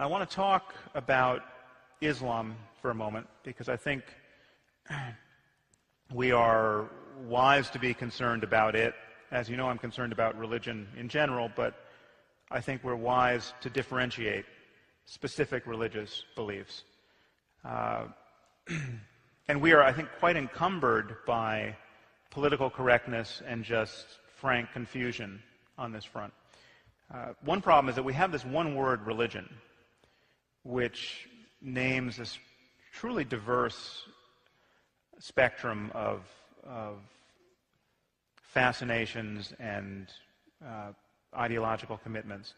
I want to talk about Islam for a moment because I think we are wise to be concerned about it. As you know, I'm concerned about religion in general, but I think we're wise to differentiate specific religious beliefs. And we are, I think, quite encumbered by political correctness and just frank confusion on this front. One problem is that we have this one word, religion, which names this truly diverse spectrum of fascinations and ideological commitments.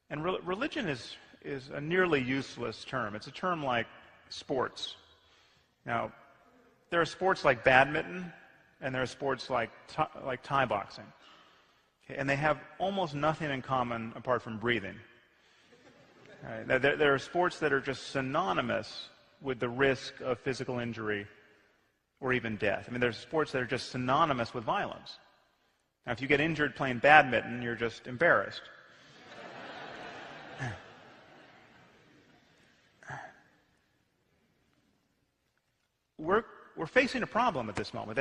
And religion is a nearly useless term. It's a term like sports. Now, there are sports like badminton, and there are sports like Thai boxing. Okay, and they have almost nothing in common apart from breathing. Right? Now, there are sports that are just synonymous with the risk of physical injury or even death. I mean, there's sports that are just synonymous with violence. Now, if you get injured playing badminton, you're just embarrassed. We're facing a problem at this moment.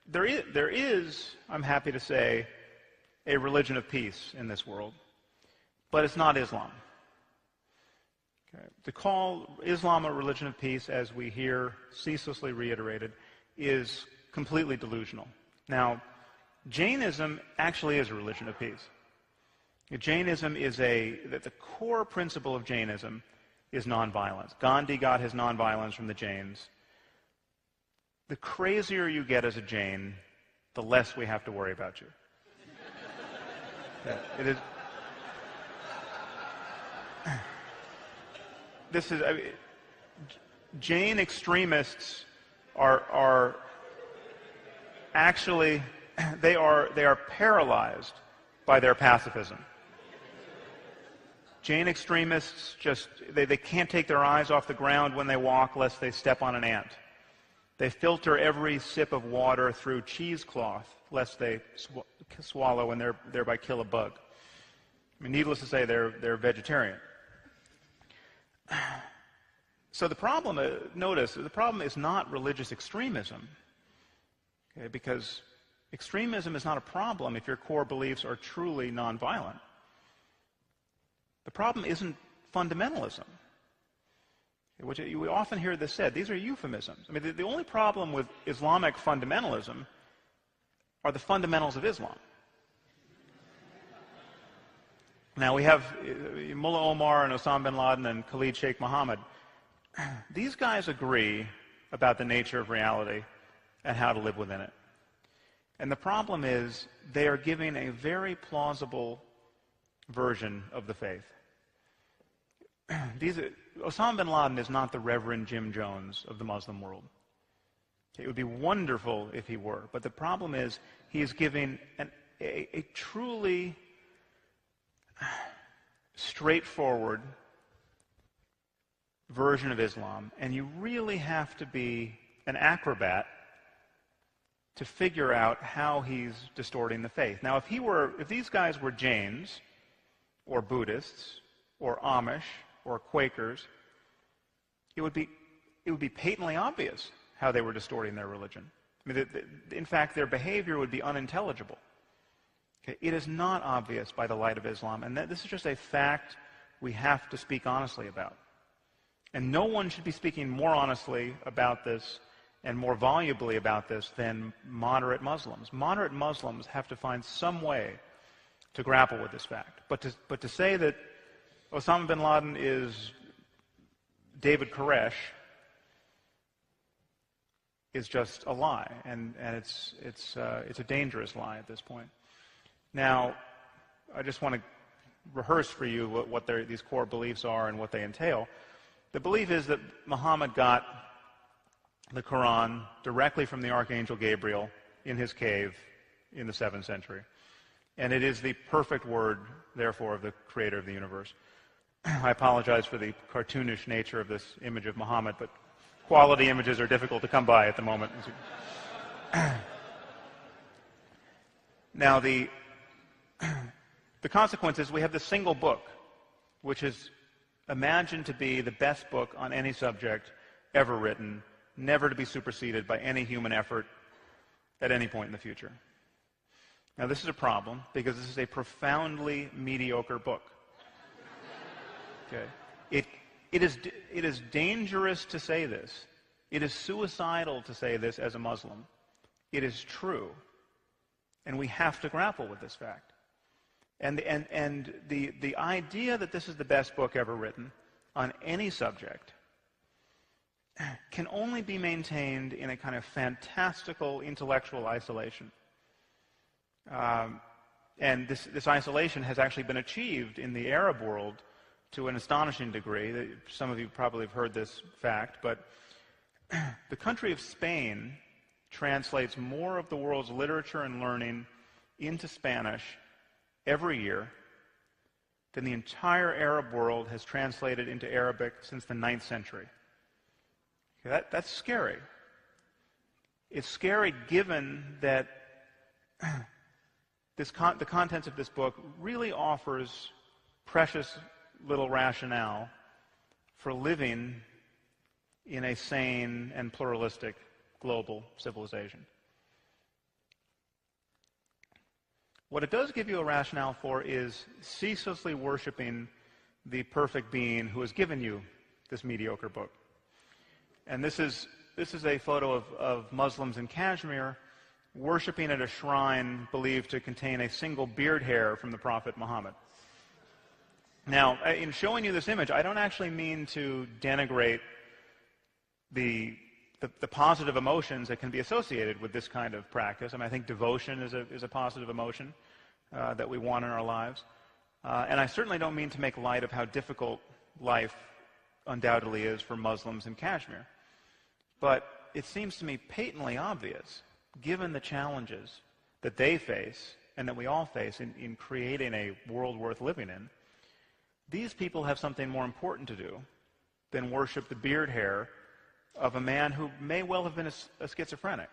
There is, I'm happy to say, a religion of peace in this world, but it's not Islam. Okay. To call Islam a religion of peace, as we hear ceaselessly reiterated, is completely delusional. Now, Jainism actually is a religion of peace. Jainism is the core principle of Jainism is nonviolence. Gandhi got his nonviolence from the Jains. The crazier you get as a Jain, the less we have to worry about you. Yeah, it is. This is. I mean, Jain extremists are actually they are paralyzed by their pacifism. Jain extremists they can't take their eyes off the ground when they walk lest they step on an ant. They filter every sip of water through cheesecloth lest they swallow and thereby kill a bug. I mean, needless to say, they're vegetarian. So the problem, notice, the problem is not religious extremism, okay, because extremism is not a problem if your core beliefs are truly nonviolent. The problem isn't fundamentalism. Which we often hear this said. These are euphemisms. I mean, the only problem with Islamic fundamentalism are the fundamentals of Islam. Now, we have Mullah Omar and Osama bin Laden and Khalid Sheikh Mohammed. These guys agree about the nature of reality and how to live within it. And the problem is they are giving a very plausible version of the faith. Osama bin Laden is not the Reverend Jim Jones of the Muslim world. It would be wonderful if he were, but the problem is he is giving a truly straightforward version of Islam, and you really have to be an acrobat to figure out how he's distorting the faith. Now, if these guys were Jains or Buddhists or Amish or Quakers, it would be patently obvious how they were distorting their religion. I mean, in fact, their behavior would be unintelligible. Okay? It is not obvious by the light of Islam, and this is just a fact we have to speak honestly about. And no one should be speaking more honestly about this and more volubly about this than moderate Muslims. Moderate Muslims have to find some way to grapple with this fact. But to say that Osama bin Laden is David Koresh is just a lie, and it's a dangerous lie at this point. Now, I just want to rehearse for you what these core beliefs are and what they entail. The belief is that Muhammad got the Quran directly from the Archangel Gabriel in his cave in the 7th century. And it is the perfect word, therefore, of the creator of the universe. I apologize for the cartoonish nature of this image of Muhammad, but quality images are difficult to come by at the moment. Now, the consequence is we have this single book, which is imagined to be the best book on any subject ever written, never to be superseded by any human effort at any point in the future. Now, this is a problem because this is a profoundly mediocre book. Okay? It is dangerous to say this. It is suicidal to say this as a Muslim. It is true. And we have to grapple with this fact. And the idea that this is the best book ever written on any subject can only be maintained in a kind of fantastical intellectual isolation. And this isolation has actually been achieved in the Arab world to an astonishing degree. Some of you probably have heard this fact, but the country of Spain translates more of the world's literature and learning into Spanish every year than the entire Arab world has translated into Arabic since the 9th century. Okay, that's scary. It's scary given that the contents of this book really offers precious little rationale for living in a sane and pluralistic global civilization. What it does give you a rationale for is ceaselessly worshiping the perfect being who has given you this mediocre book. And this is a photo of Muslims in Kashmir worshiping at a shrine believed to contain a single beard hair from the Prophet Muhammad. Now, in showing you this image, I don't actually mean to denigrate the positive emotions that can be associated with this kind of practice. I mean, I think devotion is a positive emotion that we want in our lives. And I certainly don't mean to make light of how difficult life undoubtedly is for Muslims in Kashmir. But it seems to me patently obvious, given the challenges that they face and that we all face in creating a world worth living in, these people have something more important to do than worship the beard hair of a man who may well have been a schizophrenic.